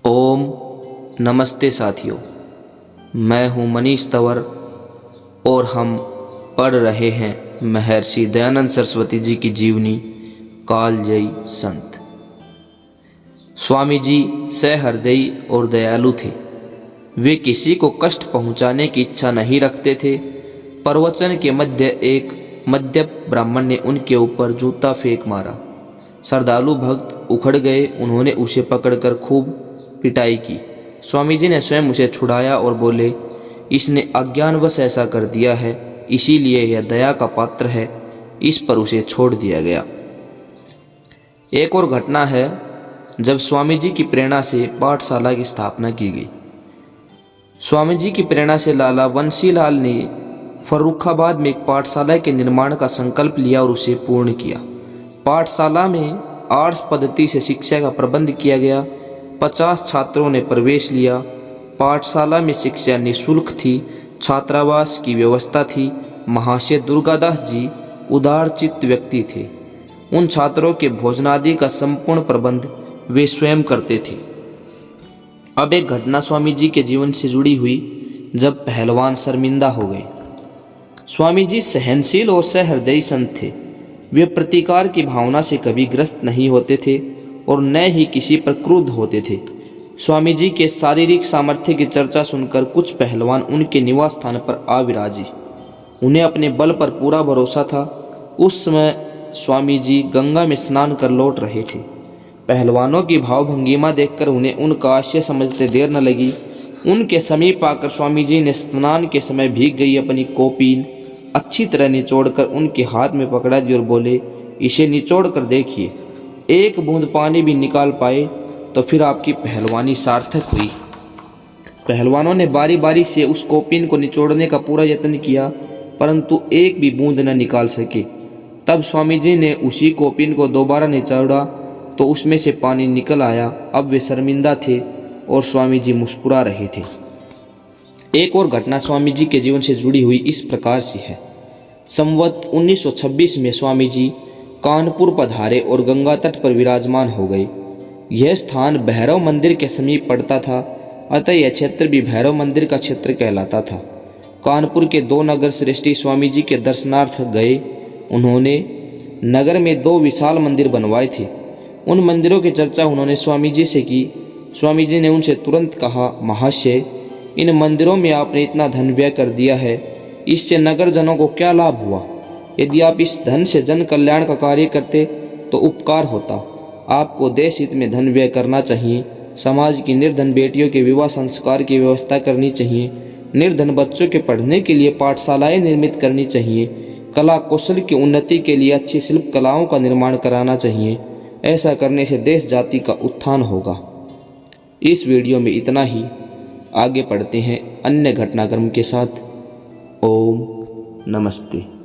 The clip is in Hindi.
ओम नमस्ते साथियों, मैं हूं मनीष तंवर और हम पढ़ रहे हैं महर्षि दयानंद सरस्वती जी की जीवनी कालजयी संत। स्वामी जी सहृदयी और दयालु थे। वे किसी को कष्ट पहुंचाने की इच्छा नहीं रखते थे। प्रवचन के मध्य एक मद्यप ब्राह्मण ने उनके ऊपर जूता फेंक मारा। श्रद्धालु भक्त उखड़ गए। उन्होंने उसे पकड़कर खूब पिटाई की। स्वामी जी ने स्वयं उसे छुड़ाया और बोले, इसने अज्ञानवश ऐसा कर दिया है, इसीलिए यह दया का पात्र है। इस पर उसे छोड़ दिया गया। एक और घटना है जब स्वामी जी की प्रेरणा से पाठशाला की स्थापना की गई। स्वामी जी की प्रेरणा से लाला वंशीलाल ने फर्रुखाबाद में एक पाठशाला के निर्माण का संकल्प लिया और उसे पूर्ण किया। पाठशाला में आर्ट्स पद्धति से शिक्षा का प्रबंध किया गया। 50 छात्रों ने प्रवेश लिया। पाठशाला में शिक्षा निःशुल्क थी। छात्रावास की व्यवस्था थी। महाशय दुर्गादास जी उदारचित्त व्यक्ति थे। उन छात्रों के भोजनादि का संपूर्ण प्रबंध वे स्वयं करते थे। अब एक घटना स्वामी जी के जीवन से जुड़ी हुई, जब पहलवान शर्मिंदा हो गए। स्वामी जी सहनशील और सहृदयी संत थे। वे प्रतिकार की भावना से कभी ग्रस्त नहीं होते थे और न ही किसी पर क्रुद्ध होते थे। स्वामी जी के शारीरिक सामर्थ्य की चर्चा सुनकर कुछ पहलवान उनके निवास स्थान पर आ विराजी। उन्हें अपने बल पर पूरा भरोसा था। उस समय स्वामी जी गंगा में स्नान कर लौट रहे थे। पहलवानों की भावभंगिमा देखकर उन्हें उनका आशय समझते देर न लगी। उनके समीप आकर स्वामी जी ने स्नान के समय भीग गई अपनी कौपीन अच्छी तरह निचोड़कर उनके हाथ में पकड़ा दी और बोले, इसे निचोड़ कर देखिए, एक बूंद पानी भी निकाल पाए तो फिर आपकी पहलवानी सार्थक हुई। पहलवानों ने बारी बारी से उस कौपीन को निचोड़ने का पूरा यत्न किया, परंतु एक भी बूंद न निकाल सके। तब स्वामी जी ने उसी कौपीन को दोबारा निचोड़ा तो उसमें से पानी निकल आया। अब वे शर्मिंदा थे और स्वामी जी मुस्कुरा रहे थे। एक और घटना स्वामी जी के जीवन से जुड़ी हुई इस प्रकार से है। संवत 1926 में स्वामी जी कानपुर पधारे और गंगा तट पर विराजमान हो गए। यह स्थान भैरव मंदिर के समीप पड़ता था, अतः यह क्षेत्र भी भैरव मंदिर का क्षेत्र कहलाता था। कानपुर के 2 नगर श्रेष्ठी स्वामी जी के दर्शनार्थ गए। उन्होंने नगर में 2 विशाल मंदिर बनवाए थे। उन मंदिरों की चर्चा उन्होंने स्वामी जी से की। स्वामी जी ने उनसे तुरंत कहा, महाशय, इन मंदिरों में आपने इतना धन व्यय कर दिया है, इससे नगर जनों को क्या लाभ हुआ? यदि आप इस धन से जन कल्याण का कार्य करते तो उपकार होता। आपको देश हित में धन व्यय करना चाहिए। समाज की निर्धन बेटियों के विवाह संस्कार की व्यवस्था करनी चाहिए। निर्धन बच्चों के पढ़ने के लिए पाठशालाएं निर्मित करनी चाहिए। कला कौशल की उन्नति के लिए अच्छी शिल्प कलाओं का निर्माण कराना चाहिए। ऐसा करने से देश जाति का उत्थान होगा। इस वीडियो में इतना ही। आगे पढ़ते हैं अन्य घटनाक्रम के साथ। ओम नमस्ते।